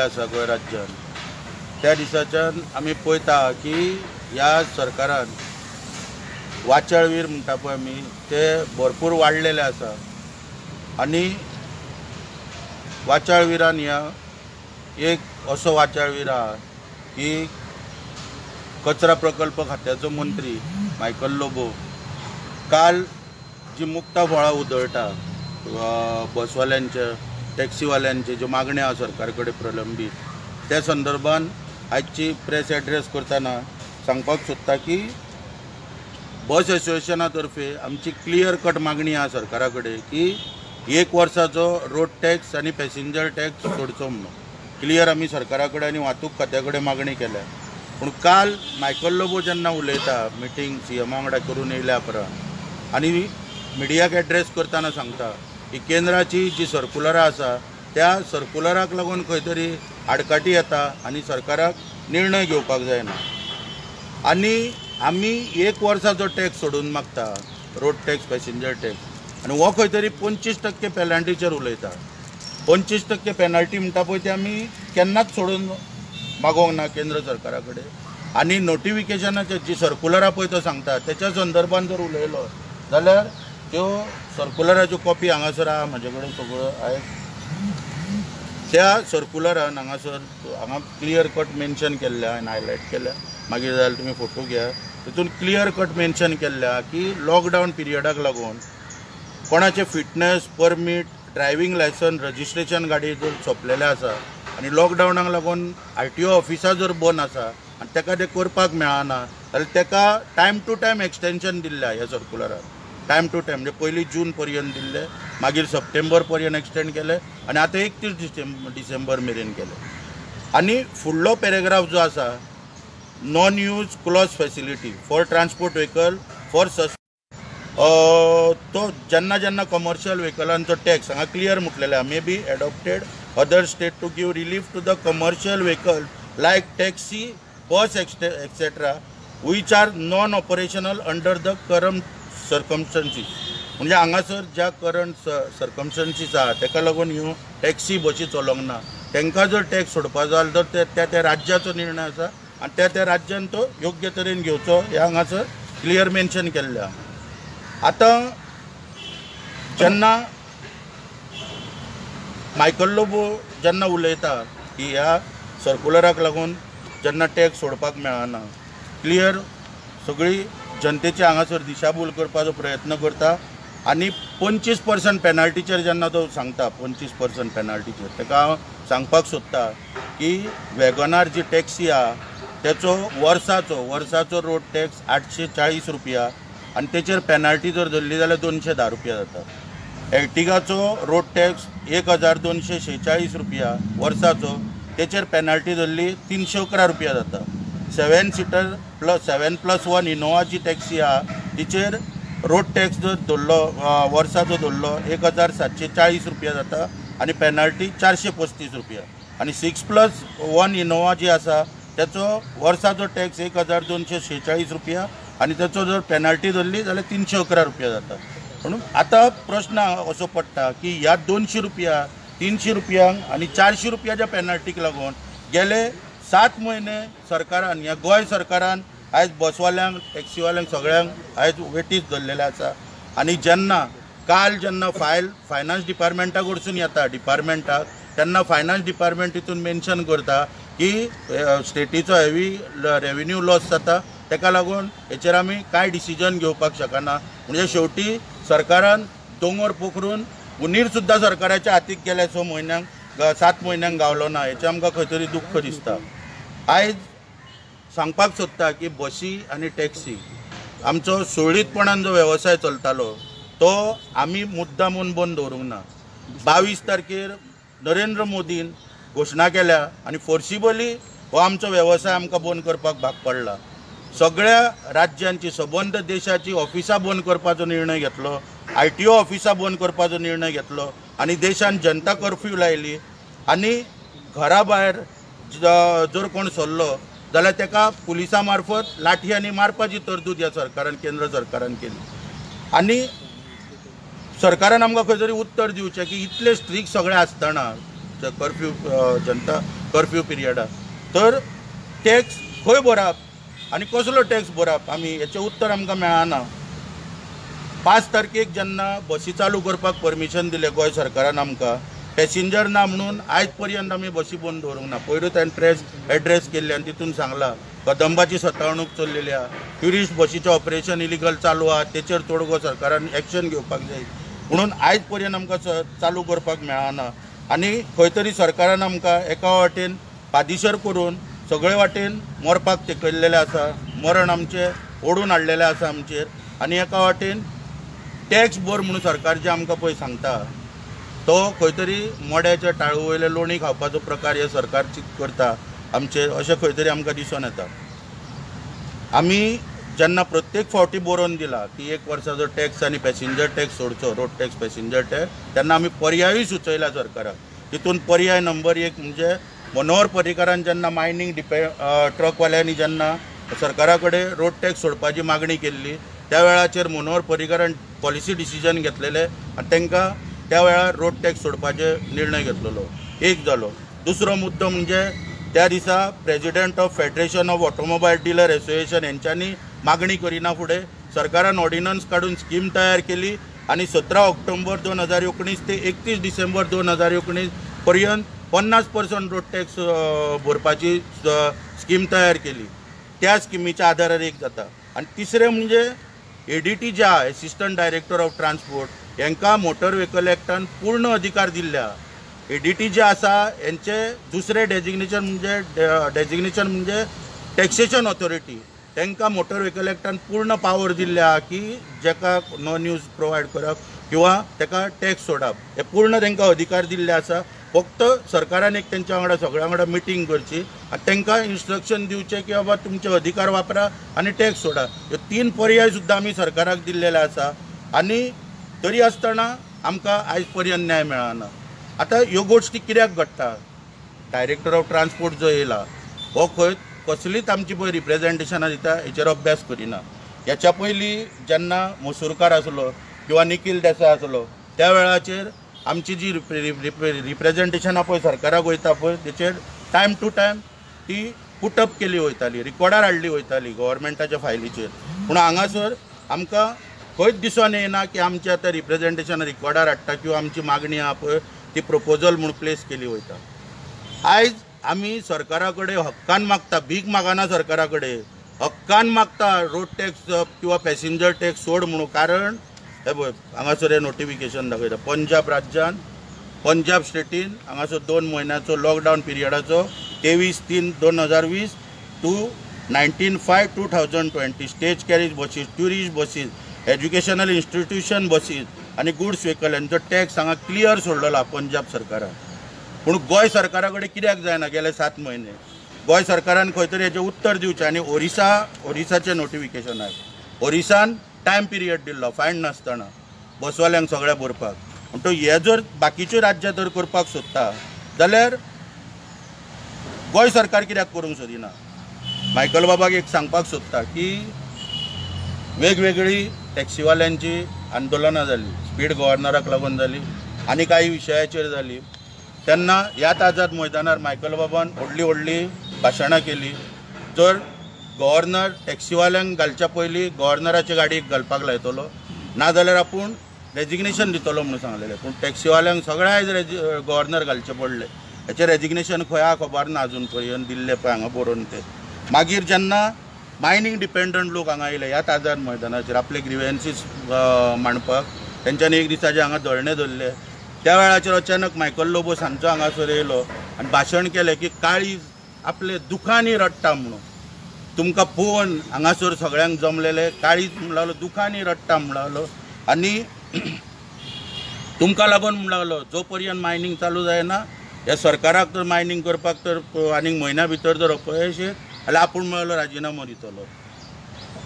आसा गोंय राज्यान त्या दिसाच्यान आमी पळयता की ह्या सरकारान वाचाळवीर म्हणटा पळय आमी ते भरपूर वाडलेले आसा आनी वाचाळवीरान ह्या एक असो वाचाळवीर आहा की कचरा प्रकल्प खात्याचो मंत्री मायकल लोबो काल जी मुक्ता फळां उधळटा बसवाल्यांच्या टॅक्सीवाल्यांचे ज्यो मागण्यो आहा सरकार कडेन प्रलंबीत त्या संदर्भान आयची प्रेस एड्रेस करतना सांगपाक सोदता की बस एसोसिएशना तर्फे आमची क्लियर कट मागणी आहा सरकारा कडेन की 1 वर्साचो रोड टॅक्स आनी पॅसेंजर टॅक्स सोडचो म्हणून क्लियर आमी सरकारा कडेन आनी वाहतूक खात्या कडेन मागणी केल्या। पूण काल मायकल लोबो जेन्ना उलयता मिटींग सीएमा वांगडा करून येयल्या उपरांत आनी मिडियाक एड्रेस करतना सांगता की केंद्राची जी सर्कुलरां आसा त्या सर्कुलराक लागून खंय तरी आडकाटी येता आनी सरकाराक निर्णय घेवपाक जायना आनी आमी 1 वर्साचो टॅक्स सोडून मागता रोड टॅक्स पॅसेंजर टॅक्स आनी हो खंय तरी 25% पेनल्टीचेर उलयता। 25% पेनल्टी म्हणटा पळय ती आमी केन्नाच सोडून मागोवंक ना केंद्र सरकारा कडेन आनी नोटिफिकेशनाचे जी सर्कुलरां पळय तो सांगता तेच्या संदर्भान जर उलयलो जाल्यार त्यो सर्कुलराच्यो कॉपी हांगासर आहा म्हाजे कडेन सगळ्यो आहे त्या सर्कुलरान हांगा क्लियर कट मेन्शन केल्ल्या हांवें हायलायट केल्या मागीर जाल्यार तुमी फोटो घ्या तितून क्लियर कट मेन्शन केल्ल्या की लॉकडावन पिरियडाक लागून कोणाचे fitness permit driving licence registration गाडी जर सोंपलेले आसा आनी लॉकडावनाक लागून RTO ऑफिसां जर बंद आसा आनी ताका ते करपाक मेळना जाल्यार ताका टायम टू टायम एक्सटेंशन दिल्ल्या ह्या सर्कुलरान टायम टू टायम म्हणजे पयलीं जून पर्यंत दिल्ले मागीर सप्टेंबर पर्यंत एक्सटेंड केले आनी आतां 31 डिसेंबर मेरेन केले आनी फुडलो पॅरेग्राफ जो आसा non use clause facility for transport vehicle for तो जेन्ना जेन्ना कमर्शियल व्हेकलांचो टॅक्स हांगा क्लियर म्हटलेले may be adopted other state to give relief to the commercial vehicle like taxi bus etcetera which are non operational under the current circumstances म्हणजे हांगासर ज्या current सर्कमस्टन्सीस आहा ताका लागून ह्यो टॅक्सी बसी चलोवंक ना तांकां जर टॅक्स सोडपाक जाय जाल्यार त्या राज्याचो निर्णय आसा आनी त्या राज्यान तो योग्य तरेन घेवचो हें हांगासर क्लियर मेन्शन केल्लें आहा। आतां जेन्ना मायकल लोबो जेन्ना उलयता की ह्या सर्कुलराक लागून जेन्ना टॅक्स सोडपाक मेळना क्लियर सगळी जनतेची हांगासर दिशाभूल करपाचो प्रयत्न करता आनी 25% पेनल्टीचेर जेन्ना तो सांगता 25% पेनल्टीचेर ताका हांव सांगपाक सोदता की वॅगनार जी टॅक्सी आहा तेचो वर्साचो रोड टॅक्स 840 रुपया आनी तेचेर पेनल्टी जर धरली जाल्यार 210 रुपया जाता। एर्टिगाचो रोड टॅक्स 1246 रुपया वर्साचो तेचेर पेनल्टी धरली 311 रुपया जाता। 7+1 इनोवा जी टॅक्सी आहा तिचेर रोड टॅक्स जर धरलो वर्साचो धरलो 1740 रुपया जाता आनी पेनल्टी 435 रुपया आनी 6+1 इनोवा जी आसा तेचो वर्साचो टॅक्स 1246 रुपया आनी तेचो जर पेनल्टी धरली जाल्यार 311 रुपया जाता। म्हणून आतां प्रश्न असो पडटा की ह्या 200 रुपया 300 रुपयांक आनी 400 रुपयाच्या पेनल्टीक लागून गेले 7 म्हयने सरकारान ह्या गोंय सरकारान आयज बसवाल्यांक टॅक्सीवाल्यांक सगळ्यांक आयज वेटीस धरलेले आसा आनी जेन्ना फायनान्स डिपार्टमेंटा कडसून येता डिपार्टमेंटाक तेन्ना फायनान्स डिपार्टमेंट तितून मेन्शन करता की स्टेटीचो हेवी रेव्हेन्यू लॉस जाता ताका लागून हेचेर आमी कांय डिसिजन घेवपाक शकना म्हणजे शेवटी सरकारान दोंगर पोखरून उंदीर सुद्दां सरकाराच्या हातीक गेल्या 7 म्हयन्यांक गावलो ना हेचें आमकां खंय तरी दुख्ख दिसता। आयज सांगपाक सोदता की बसी आनी टॅक्सी आमचो सुरळीतपणान जो वेवसाय चलतालो तो आमी मुद्दामून बंद दवरूंक ना। 22 तारखेर नरेंद्र मोदीन घोशणा केल्या आनी फोर्सिबली हो आमचो वेवसाय आमकां बंद करपाक भाग पडला। सगळ्या राज्यांची सबंद देशाची ऑफिसां बंद करपाचो निर्णय घेतलो RTO ऑफिसां बंद करपाचो निर्णय घेतलो आनी देशान जनता कर्फ्यू लायली आनी घरा भायर जर कोण सरलो जाल्यार ताका पुलिसां मार्फत लाठी आनी मारपाची तरतूद ह्या सरकारान केंद्र सरकारान केली आनी सरकारान आमकां खंय तरी उत्तर दिवचें की इतले स्ट्रिक्ट सगळें आसतना कर्फ्यू जनता कर्फ्यू पिरियडाक, तर टॅक्स खंय भरप आनी कसलो टॅक्स भरप आमी हेचें उत्तर आमकां मेळना। 5 तारखेक जेन्ना बसी चालू करपाक परमिशन दिलें गोंय सरकारान आमकां, पॅसेंजर ना म्हणून आयज पर्यंत आमी बसी बंद दवरूंक ना। पयरूच ताणें प्रेस एड्रेस केल्ली आनी तितून सांगलां कदंबाची सतावणूक चल्लेली आहा, ट्युरिस्ट बसीचें ऑपरेशन इलिगल चालू आहा, तेचेर तोडगो सरकारान एक्शन घेवपाक जाय म्हणून आयज पर्यंत आमकां चालू करपाक मेळना। आनी खंय तरी सरकारान आमकां एका वाटेन पादिशर करून सगळे वाटेन मरपाक तेकयल्लेलें आसा, मरण आमचें ओडून हाडलेलें आसा आमचेर, आनी एका वाटेन टॅक्स भर म्हणून सरकार जे आमकां पळय सांगता तो खंय तरी मोड्याच्या टाळू वयले लोणी खावपाचो प्रकार हे सरकार करता आमचेर, अशें खंय तरी आमकां दिसून येता। आमी जेन्ना प्रत्येक फावटी बरोवन दिला की 1 वर्साचो टॅक्स आनी पॅसेंजर टॅक्स सोडचो, रोड टॅक्स पॅसेंजर टॅक्स, तेन्ना आमी पर्यायूय सुचयला सरकाराक। तितून पर्याय नंबर 1 म्हणजे मनोहर पर्रीकारान जेन्ना मायनींग ट्रकवाल्यांनी जेन्ना सरकारा कडेन रोड टॅक्स सोडपाची मागणी केल्ली, त्या वेळाचेर मनोहर पर्रीकारान पॉलिसी डिसिजन घेतलेले आनी तांकां त्या वेळार रोड टॅक्स सोडपाचे निर्णय घेतलेलो, एक जालो। दुसरो मुद्दो म्हणजे त्या दिसा president of federation of automobile dealer association यांच्यानी मागणी करिना फुडें सरकारान ऑर्डिनन्स काडून स्कीम तयार केली आनी 17 ऑक्टोबर 2019 ते 31 डिसेंबर 2019 पर्यंत 50% रोड टॅक्स भरपाची स्कीम तयार केली। त्या स्किमीच्या आदारार एक जाता। आनी तिसरें म्हणजे ADT जे आहा, एसिस्टंट डायरेक्टर ऑफ ट्रान्सपोर्ट, हांकां मोटर व्हेकल एक्टान पूर्ण अधिकार दिल्ल्या। ADT जे आसा यांचे दुसरे डेजिग्नेशन म्हणजे टॅक्सेशन ऑथॉरिटी, तांकां मोटर व्हेकल एक्टान पूर्ण पावर दिल्ल्या की जेका नॉन यूज प्रोवायड करप किंवा ताका टॅक्स सोडप, हे पूर्ण तांकां अधिकार दिल्ले आसा। फक्त सरकारान एक तेंच्या वांगडा सगळ्यां वांगडा मिटींग करची आनी तांकां इन्स्ट्रक्शन दिवचे की बाबा तुमचे अधिकार वापरा आनी टॅक्स सोडा। ह्यो 3 पर्याय सुद्दां आमी सरकाराक दिल्लेले आसा आनी तरी आसतना आमकां आयज पर्यंत न्याय मेळना। आतां ह्यो गोश्टी कित्याक घडटा? डायरेक्टर ऑफ ट्रान्सपोर्ट जो येयला हो खंय कसलीच आमची पळय रिप्रेझेंटेशनां दिता हेचेर अभ्यास करिना। ह्याच्या पयलीं जेन्ना मसुरकार आसलो किंवा निखील देसाय आसलो त्या वेळाचेर आमची जी रिप्रेझेंटेशनां पळय सरकाराक वयता पळय तेचेर टायम टू टायम ती पुटअप केली वयताली, रिकॉर्डार हाडली वयताली गव्हर्मेंटाच्या फायलीचेर। पूण हांगासर आमकां खंयच दिसून येना की आमचे आतां रिप्रेझेंटेशन रिकॉर्डार हाडटा किंवा आमची मागणी आहा पळय ती प्रपोजल म्हणून प्लेस केली वयता। आयज आमी सरकारा कडेन हक्कान मागता, भीक मागना सरकारा कडेन, हक्कान मागता रोड टॅक्स किंवा पॅसेंजर टॅक्स सोड म्हणून। कारण हे पळय हांगासर हे नोटिफिकेशन दाखयता, पंजाब राज्यान पंजाब स्टेटीन हांगासर 2 म्हयन्याचो लॉकडावन पिरियडाचो 23/3/2020 to 19/5/2020 stage carriage buses, tourist buses, educational institution buses आनी गुड्स व्हेकल यांचो टॅक्स हांगा क्लियर सोडलेला पंजाब सरकारान। पूण गोंय सरकारा कडेन कित्याक जायना गेले 7 म्हयने? गोंय सरकारान खंय तरी हेचें उत्तर दिवचें। आनी ओरिसाचें नोटिफिकेशन आहे, ओरिसान टायम पिरियड दिल्लो फायन नासतना बसवाल्यांक सगळ्या भरपाक। म्हणटो हे जर बाकीच्यो राज्यां जर करपाक सोदता जाल्यार गोंय सरकार कित्याक करूंक सोदिना? मायकल बाबाक एक सांगपाक सोदता की वेगवेगळी टॅक्सीवाल्यांची आंदोलनां जाली, स्पीड गव्हर्नराक लागून जाली आनी काही विशयाचेर जाली। तेन्ना ह्याच आझाद मैदानार मायकल बाबान व्हडली भाशणां केली। जर गव्हर्नर टॅक्सीवाल्यांक घालच्या पयलीं गव्हर्नराचे गाडयेक घालपाक लायतलो, नाजाल्यार आपूण रेजिग्नेशन दितलो म्हणून सांगलेलें। पूण टॅक्सीवाल्यांक सगळ्या आयज गव्हर्नर घालचे पडले। हेचें रेजिग्नेशन खंय आहा खबर ना अजून पर्यंत दिल्ले पळय हांगा बरोवन ते। मागीर जेन्ना मायनींग डिपेंडंट लोक हांगा येयले ह्याच आझाद मैदानाचेर आपले ग्रिवेन्सीस मांडपाक, तेंच्यांनी एक दिसाचे हांगा धरणे धरले। त्या वेळाचेर अचानक मायकल लोबो सांजचो हांगासर येयलो आनी भाशण केलें की काळीज आपले दुखांनी रडटा म्हणून। तुमकां पळोवन हांगासर सगळ्यांक जमलेले काळीज म्हणून लागलो, दुखांनी रडटा म्हणून लागलो आनी तुमकां लागून म्हणून लागलो जो पर्यंत मायनींग चालू जायना ह्या सरकाराक तर मायनींग करपाक तर आनीक म्हयन्या भितर जर अपयश येत जाल्यार आपूण म्हणलो राजिनामो दितलो।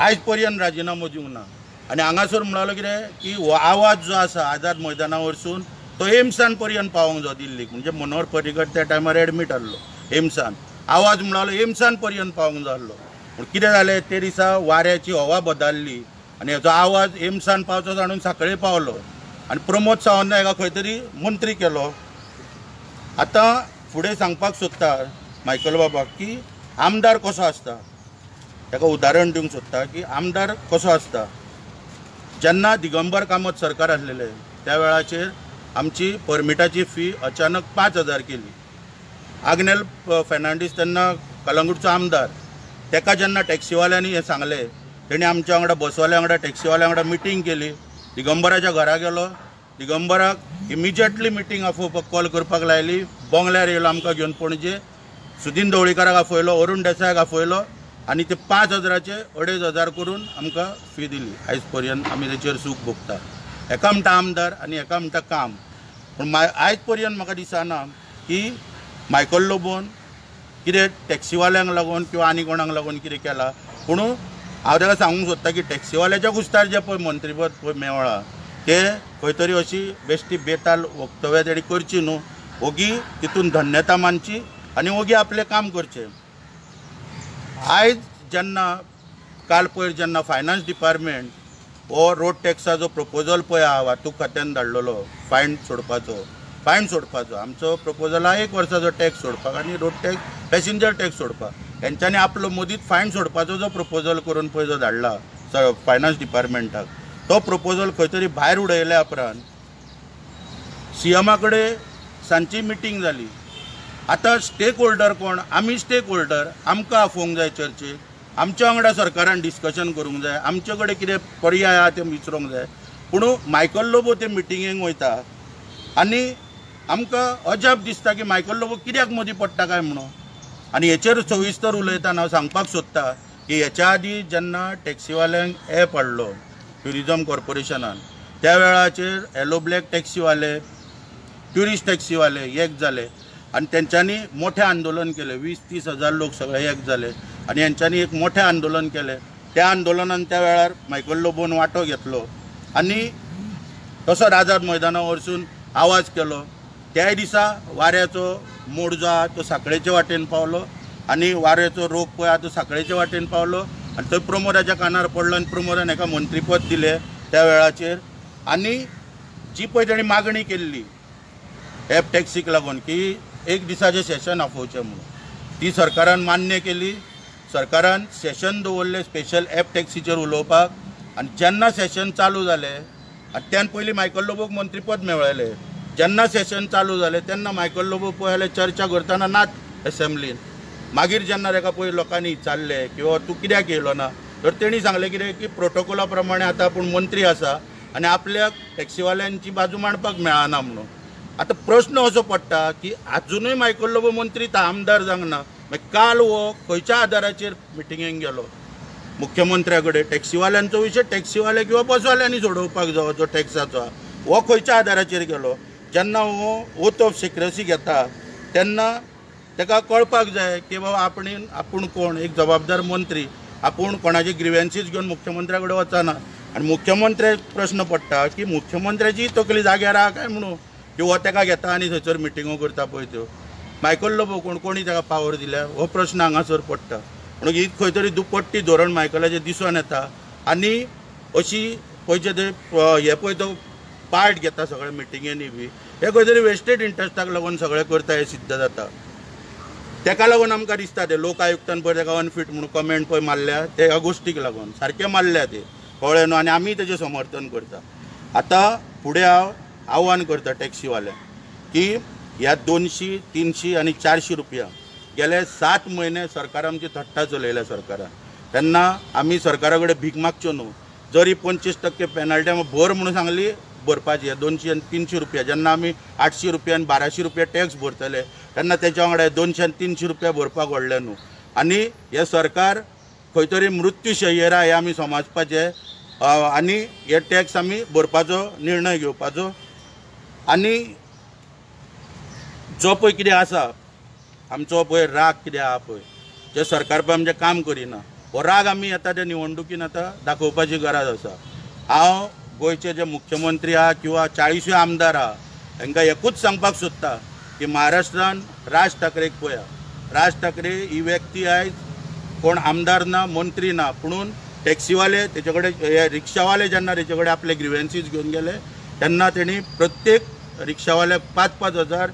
आयज पर्यंत राजिनामो दिवंक ना। आनी हांगासर म्हणलो कितें की हो आवाज जो आसा आझाद मैदाना वरसून तो एम्सान पर्यंत पावोंक जाय दिल्लीक। म्हणजे मनोहर पर्रीकर त्या टायमार एडमीट आसलो एम्सान, आवाज म्हणलो एम्सान पर्यंत पावोंक जाय आसलो। पूण कितें जालें ते दिसा वाऱ्याची हवा बदलली आनी हेचो आवाज एम्सान पावचो जाणून सांखळे पावलो आनी प्रमोद सावंत नायका खंय तरी मंत्री केलो। आतां फुडें सांगपाक सोदता मायकल बाबाक की आमदार कसो आसता, ताका उदाहरण दिवंक सोदता की आमदार कसो आसता. जेन्ना दिगंबर कामत सरकार आसलेले त्या वेळाचेर आमची परमिटाची फी अचानक 5,000 केली. आग्नेल फेर्नांडीस तेन्ना कलंगूटचो आमदार, ताका जेन्ना टॅक्सीवाल्यांनी हें सांगलें, तेणी आमच्या वांगडा बसवाल्या वांगडा टॅक्सीवाल्या वांगडा मिटींग केली. दिगंबराच्या घरा गेलो, दिगंबराक इमिजिएटली मिटींग आफोवपाक कॉल करपाक लायली. बंगल्यार येयलो आमकां घेवन पणजे, सुदीन ढवळीकाराक आफयलो, अरुण देसायाक आफयलो आनी ते 5,000चे 2,500 करून आमकां फी दिली. आयज पर्यंत आमी तेचेर सूख भोगता. एका म्हणटा आमदार आनी एका म्हणटा काम. पूण आयज पर्यंत म्हाका दिसना की मायकल लोबोन कितें टॅक्सीवाल्यांक लागून किंवा आनी कोणाक लागून कितें केलां. पूण हांव ताका सांगूंक सोदता की टॅक्सीवाल्याच्या कुस्तार जे पळय मंत्रीपद पळय मेवळा ते खंय तरी अशी बेश्टी बेताल वक्तव्यां तेणी करची न्हू. ओगी तितून धन्यता मानची आनी ओगी आपलें काम करचें. आयज जेन्ना काल पयर जेन्ना फायनान्स डिपार्टमेंट हो रोड टॅक्साचो प्रपोजल पळय हांव वाहतूक खात्यान धाडलेलो फायन सोडपाचो आमचो प्रपोजल हा 1 वर्साचो टॅक्स सोडपाक आनी रोड टॅक्स पॅसेंजर टॅक्स सोडपाक. तेंच्यांनी आपलो मदींच फायन सोडपाचो जो प्रपोजल करून पळय जो धाडला फायनान्स डिपार्टमेंटाक, तो प्रपोजल खंय तरी भायर उडयल्या उपरांत सीएमा कडेन सांजची मिटींग जाली. आतां स्टेक होल्डर कोण? आमी स्टेक होल्डर. आमकां आफोवंक जाय चर्चेक, आमच्या वांगडा सरकारान डिस्कशन करूंक जाय, आमचे कडेन कितें पर्याय आहा ते विचारूंक जाय. पूण मायकल लोबो ते मिटिंगेक वयता आनी आमकां अजाप दिसता की मायकल लोबो कित्याक मदीं पडटा काय म्हणून. आनी हेचेर सविस्तर उलयतना हांव सांगपाक सोदता की हेच्या आदीं जेन्ना टॅक्सीवाल्यांक ॲप हाडलो ट्युरिजम कॉर्पोरेशनान, त्या वेळाचेर येलो ब्लॅक टॅक्सीवाले, ट्युरिस्ट टॅक्सीवाले एक जाले आनी तेंच्यांनी मोठें आंदोलन केलें. 20-30 हजार लोक सगळे एक जाले आनी हेंच्यांनी एक मोठें आंदोलन केलें. त्या आंदोलनान त्या वेळार मायकल लोबोन वांटो घेतलो आनी तसो राजात मैदानार वचून आवाज केलो. त्याय दिसा वाऱ्याचो मोड जो आहा तो सांखळेचे वाटेन पावलो आनी वाऱ्याचो रोग पळय आहा तो सांखळेचे वाटेन पावलो आनी थंय प्रमोदाच्या कानार पडलो आनी प्रमोदान हेका मंत्रीपद दिलें त्या वेळाचेर. आनी जी पळय तेणी मागणी केल्ली ॲप टॅक्सीक लागून की 1 दिसाचें सेशन आफोवचें म्हणून, ती सरकारान मान्य केली. सरकारान सेशन दवरलें स्पेशल ॲप टॅक्सीचेर उलोवपाक. आनी जेन्ना सेशन चालू जालें आनी त्यान पयलीं मायकल लोबोक मंत्रीपद मेळयलें. जेन्ना सेशन चालू जालें तेन्ना मायकल लोबो पळयलें चर्चा करतना नात एसेंब्लीन. मागीर जेन्ना ताका पळय लोकांनी विचारलें की तूं कित्याक येयलो ना, तर तेणी सांगलें कितें की प्रोटोकॉला प्रमाणे आतां आपूण मंत्री आसा आनी आपल्याक टॅक्सीवाल्यांची बाजू मांडपाक मेळना म्हणून. आतां प्रश्न असो पडटा की आजुनूय मायकल लोबो मंत्री आमदार जावंक ना. मागीर काल हो खंयच्या आदाराचेर मिटिंगेक गेलो मुख्यमंत्र्या कडेन? टॅक्सीवाल्यांचो विशय टॅक्सीवाले किंवा बसवाल्यांनी सोडोवपाक जावो जो टॅक्साचो हो खंयच्या आदाराचेर गेलो? जेन्ना हो ओथ ऑफ सिक्रेसी घेता तेन्ना ताका कळपाक जाय की बाबा आपूण कोण, एक जबाबदार मंत्री. आपूण कोणाचे ग्रिव्हन्सीस घेवन मुख्यमंत्र्या कडेन वचना आनी मुख्यमंत्र्याक प्रश्न पडटा की मुख्यमंत्र्याची तकली जाग्यार आहा काय म्हणून की हो ताका घेता आनी थंयसर मिटिंगो करता पळय त्यो. मायकल लोबो कोणी ताका पावर दिल्या हो प्रश्न हांगासर पडटा. म्हणून ही खंय तरी दुपट्टी धोरण मायकलाचें दिसून येता आनी अशी पयचे ते हे पळय तो पार्ट घेता सगळ्या मिटिंगेनी बी हे खंय तरी वेस्टेड इंट्रस्टाक लागून सगळें करता हें सिद्ध जाता. ताका लागून आमकां दिसता ते लोक आयुक्तान पळय ताका अनफीट म्हणून कमेंट पळय मारल्या ते ह्या गोश्टीक लागून सारकें मारल्या ते कळ्ळें न्हू. आनी आमी तेजें समर्थन करता. आतां फुडें हांव आव्हान करता टॅक्सीवाल्यांक की ह्या 200, 300 आनी 400 रुपया गेले 7 म्हयने सरकार आमची थट्टा चलयल्या सरकारान. तेन्ना आमी सरकारा कडेन भीक मागच्यो न्हू. जरी 25% पेनल्टी भर म्हणून सांगली भरपाची 200 आनी 300 रुपया. जेन्ना आमी 800 रुपया आनी 1200 रुपया टॅक्स भरतले तेन्ना तेच्या वांगडा 200 आनी 300 रुपया भरपाक व्हडले न्हू. आनी हे सरकार खंय तरी मृत्यूशय्येर हे आमी समजपाचे आनी हे टॅक्स आमी भरपाचो निर्णय घेवपाचो. आनी जो पळय कितें आसा आमचो पळय राग कितें आहा पळय जे सरकार पळय आमचें काम करिना हो राग आमी आतां ते निवडणुकीन आतां दाखोवपाची गरज आसा. हांव गोंयचे जे मुख्यमंत्री आहा किंवा 40 आमदार आहा तांकां एकूच सांगपाक सोदता की महाराष्ट्रान राज ठाकरेक पळया. राज ठाकरे ही व्यक्ती आयज कोण आमदार ना, मंत्री ना, पुणून टॅक्सीवाले तेचे कडेन हे रिक्षावाले जेन्ना तेचे कडेन आपले ग्रिव्हन्सीस घेवन गेले तेन्ना तेणी प्रत्येक रिक्षावाल्याक 5-5 हजार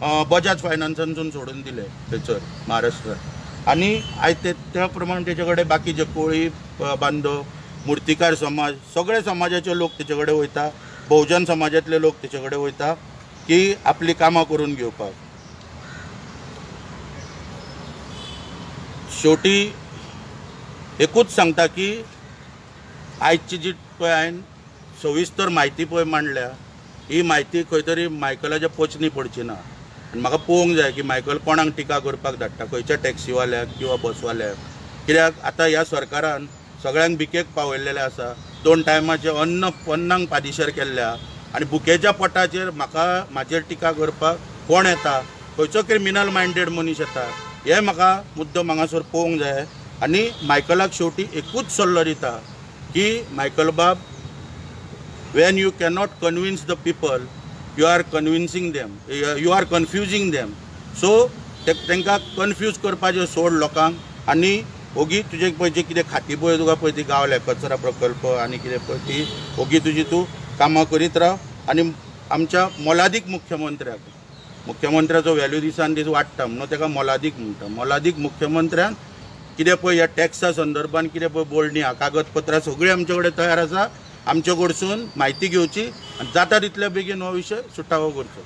बजाज फायनान्सानसून सोडून दिले थंयसर महाराष्ट्रात। आनी आयज त्या प्रमाणे तेचे कडेन बाकीचे कोळी बांदव, मुर्तीकार समाज, सगळे समाजाचे लोक तेचे कडेन वयता, बहुजन समाजातले लोक तेचे कडेन वयता की आपली कामां करून घेवपाक। शेवटी एकूच सांगता की आयची जी पळय हांवें सविस्तर म्हायती पळय मांडल्या, ही म्हायती खंय तरी मायकलाच्या पचनी पडची ना। आनी म्हाका पळोवंक जाय की मायकल कोणाक टिका करपाक धाडटा, खंयच्या टॅक्सीवाल्याक किंवा बसवाल्याक। कित्याक आतां ह्या सरकारान सगळ्यांक भिकेक पावयल्लेले आसा, 2 टायमाचे अन्नांक पादिशेर केल्ल्या, आनी भुकेच्या पोटाचेर म्हाजेर टिका करपाक कोण येता, खंयचो क्रिमिनल मायंडेड मनीस येता, हें म्हाका मुद्दम हांगासर पळोवंक जाय। आनी मायकलाक शेवटी एकूच सल्लो दिता की मायकल बाब, when you cannot convince the people, you are convincing them, you are confusing them. So तांकां कन्फ्यूज करपाचें सोड लोकांक। आनी ओगी तुजे पळय जे कितें खाती पळय तुका पळय ती गावल्या कचरा प्रकल्प आनी कितें पळय ती ओगी तुजी तूं कामां करीत राव। आनी आमच्या मोलादीक मुख्यमंत्र्याचो व्हॅल्यू दिसान दीस वाडटा म्हणून ताका मोलादीक म्हणटा। मोलादीक मुख्यमंत्र्यान कितें पळय ह्या टॅक्सा संदर्भान कितें पळय बोलणी कागदपत्रां सगळीं आमचे कडेन तयार आसा, आमचे कडसून म्हायती घेवची आनी जाता तितले बेगीन हो विशय सुटावो करचो।